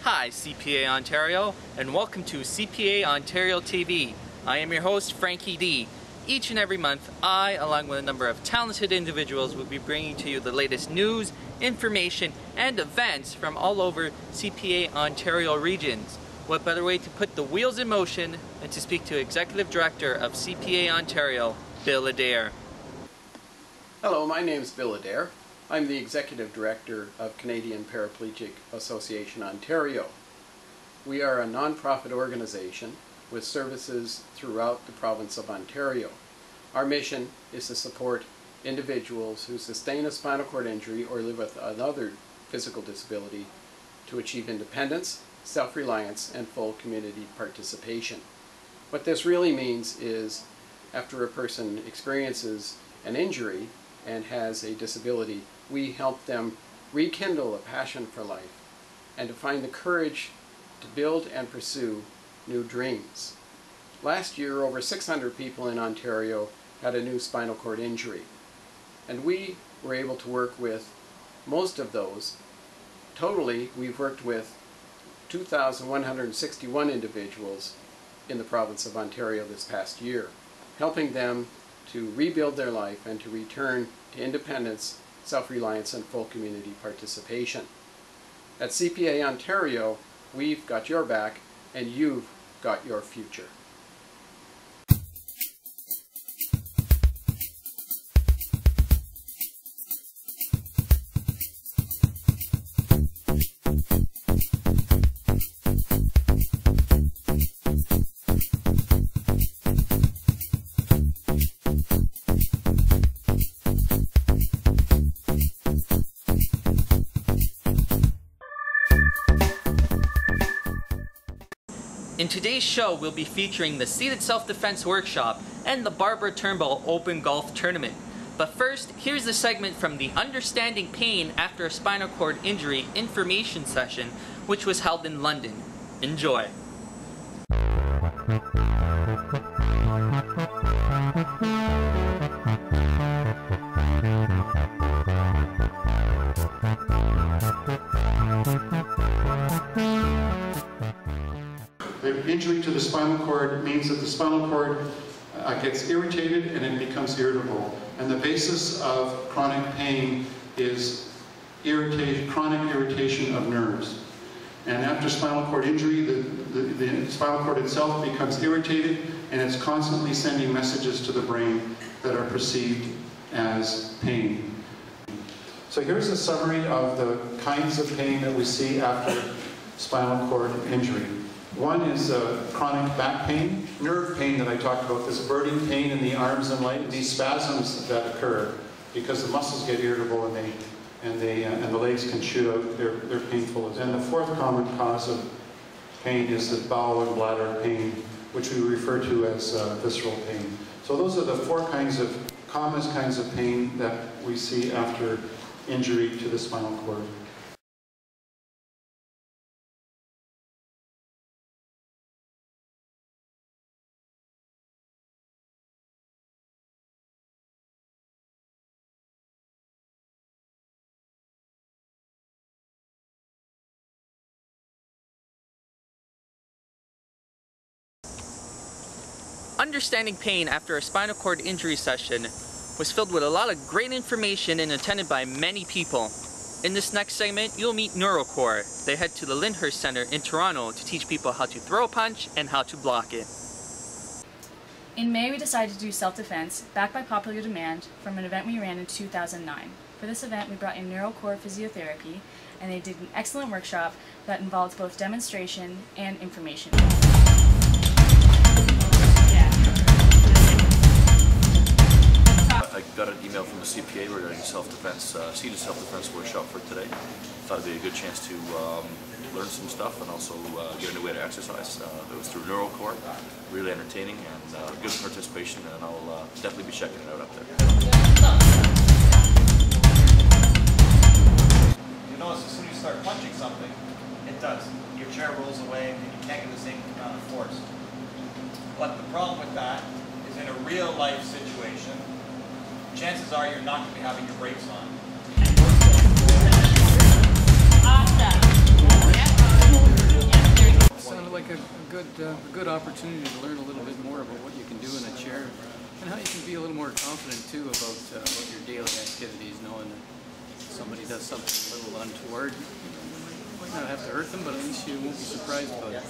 Hi, CPA Ontario, and welcome to CPA Ontario TV. I am your host, Frankie D. Each and every month, I, along with a number of talented individuals, will be bringing to you the latest news, information, and events from all over CPA Ontario regions. What better way to put the wheels in motion than to speak to Executive Director of CPA Ontario, Bill Adair. Hello, my name is Bill Adair. I'm the Executive Director of Canadian Paraplegic Association Ontario. We are a non-profit organization with services throughout the province of Ontario. Our mission is to support individuals who sustain a spinal cord injury or live with another physical disability to achieve independence, self-reliance, and full community participation. What this really means is, after a person experiences an injury and has a disability, we help them rekindle a passion for life and to find the courage to build and pursue new dreams. Last year, over 600 people in Ontario had a new spinal cord injury, and we were able to work with most of those. Totally, we've worked with 2,161 individuals in the province of Ontario this past year, helping them to rebuild their life and to return to independence, self-reliance, and full community participation. At CPA Ontario, we've got your back and you've got your future. In today's show, we'll be featuring the Seated Self-Defense Workshop and the Barbara Turnbull Open Golf Tournament. But first, here's a segment from the Understanding Pain After a Spinal Cord Injury information session, which was held in London. Enjoy. The injury to the spinal cord means that the spinal cord gets irritated and it becomes irritable. And the basis of chronic pain is chronic irritation of nerves. And after spinal cord injury, the spinal cord itself becomes irritated and it's constantly sending messages to the brain that are perceived as pain. So here's a summary of the kinds of pain that we see after spinal cord injury. One is chronic back pain, nerve pain that I talked about, this burning pain in the arms and legs, these spasms that occur because the muscles get irritable and the legs can shoot out. They're painful. And the fourth common cause of pain is the bowel and bladder pain, which we refer to as visceral pain. So those are the four common kinds of pain that we see after injury to the spinal cord. Understanding Pain After a Spinal Cord Injury session was filled with a lot of great information and attended by many people. In this next segment, you'll meet NeuroCore. They head to the Lyndhurst Centre in Toronto to teach people how to throw a punch and how to block it. In May, we decided to do self-defense, backed by popular demand, from an event we ran in 2009. For this event, we brought in NeuroCore Physiotherapy, and they did an excellent workshop that involved both demonstration and information. I got an email from the CPA regarding seated self-defense workshop for today. Thought it'd be a good chance to learn some stuff and also get a new way to exercise. It was through NeuroCore, really entertaining and good participation, and I'll definitely be checking it out up there. You notice as soon as you start punching something, it does. Your chair rolls away and you can't get the same amount of force. But the problem with that is in a real life situation, chances are you're not going to be having your brakes on. Awesome. good opportunity to learn a little bit more about what you can do in a chair and how you can be a little more confident too about your daily activities, knowing that somebody does something a little untoward. You might not have to hurt them, but at least you won't be surprised about it.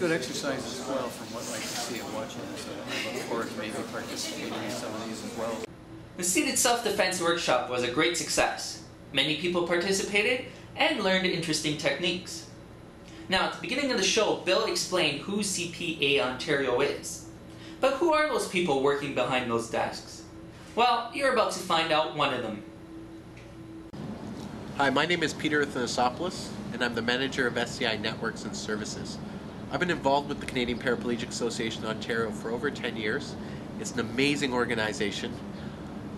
Good exercise as well from what I can see of watching this. I look forward to maybe participating in some of these as well. The seated self-defense workshop was a great success. Many people participated and learned interesting techniques. Now, at the beginning of the show, Bill explained who CPA Ontario is. But who are those people working behind those desks? Well, you're about to find out one of them. Hi, my name is Peter Athanasopoulos, and I'm the manager of SCI Networks and Services. I've been involved with the Canadian Paraplegic Association Ontario for over 10 years. It's an amazing organization.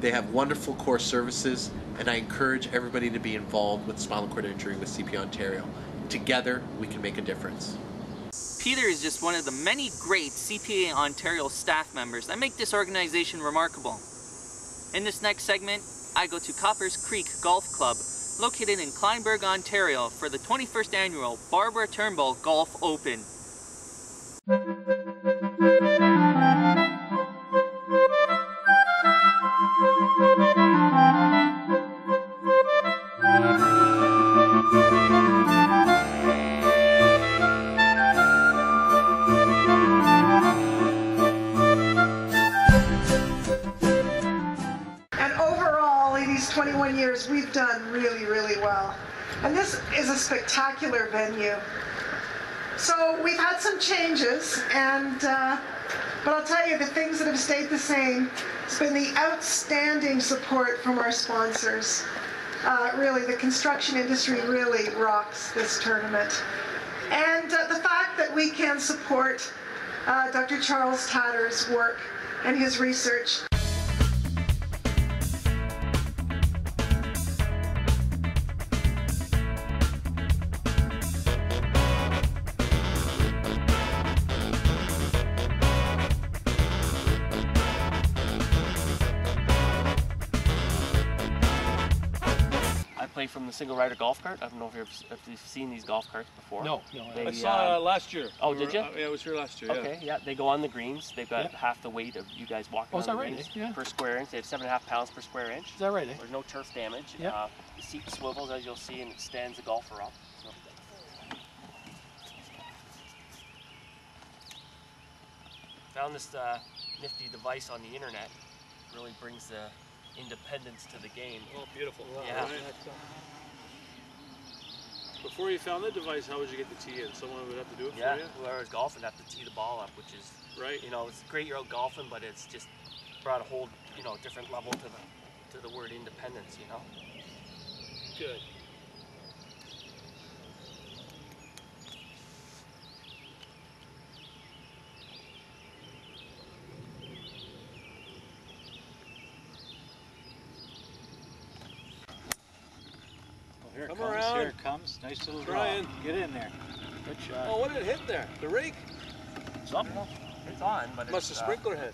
They have wonderful core services, and I encourage everybody to be involved with spinal cord injury with CPA Ontario. Together, we can make a difference. Peter is just one of the many great CPA Ontario staff members that make this organization remarkable. In this next segment, I go to Coppers Creek Golf Club, located in Kleinburg, Ontario, for the 21st annual Barbara Turnbull Golf Open. And overall, in these 21 years, we've done really, really well. And this is a spectacular venue. So we've had some changes, but I'll tell you, the things that have stayed the same has been the outstanding support from our sponsors. Really, the construction industry really rocks this tournament. And the fact that we can support Dr. Charles Tatter's work and his research. I play from the single rider golf cart. I don't know if you've seen these golf carts before. No. They, I saw last year. Oh, did you? Yeah, I was here last year. Okay, yeah. They go on the greens. They've got half the weight of you guys walking on the greens per square inch. They have 7.5 pounds per square inch. Is that right? There's no turf damage. Yeah. The seat swivels, as you'll see, and it stands the golfer up. So. Found this nifty device on the internet. Really brings the independence to the game. Oh, beautiful. Yeah. Right. Before you found the device, how would you get the tee in? Someone would have to do it for you? Yeah, whoever's golfing have to tee the ball up, which is, right. You know, it's great you're out golfing, but it's just brought a whole, different level to the word independence, you know? Good. Here Come it comes, around. here it comes. Nice little draw. Brian. Get in there. Good shot. Oh, what did it hit there? The rake? Something. It's on, but Must have sprinkler head.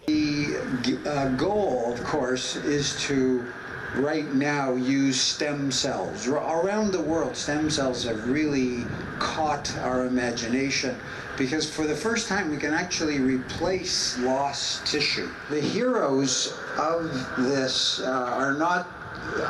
The goal, of course, is to right now use stem cells. Around the world, stem cells have really caught our imagination because for the first time we can actually replace lost tissue. The heroes of this are not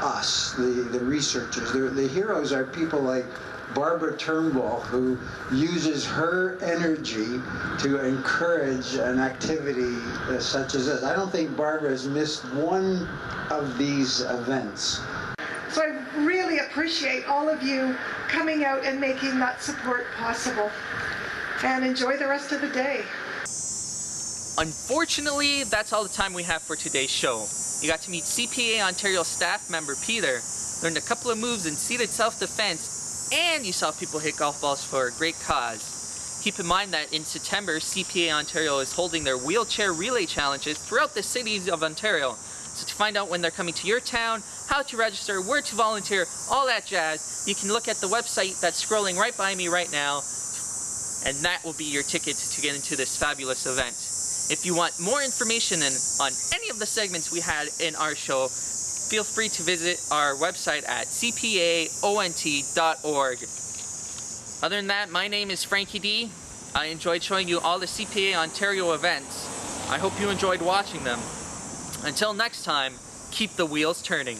us, the researchers. The heroes are people like Barbara Turnbull, who uses her energy to encourage an activity such as this. I don't think Barbara has missed one of these events. So I really appreciate all of you coming out and making that support possible. And enjoy the rest of the day. Unfortunately, that's all the time we have for today's show. You got to meet CPA Ontario staff member Peter, learned a couple of moves in seated self-defense, and you saw people hit golf balls for a great cause. Keep in mind that in September, CPA Ontario is holding their wheelchair relay challenges throughout the cities of Ontario. So to find out when they're coming to your town, how to register, where to volunteer, all that jazz, you can look at the website that's scrolling right by me right now, and that will be your ticket to get into this fabulous event. If you want more information on any of the segments we had in our show, feel free to visit our website at cpaont.org. Other than that, my name is Frankie D. I enjoyed showing you all the CPA Ontario events. I hope you enjoyed watching them. Until next time, keep the wheels turning.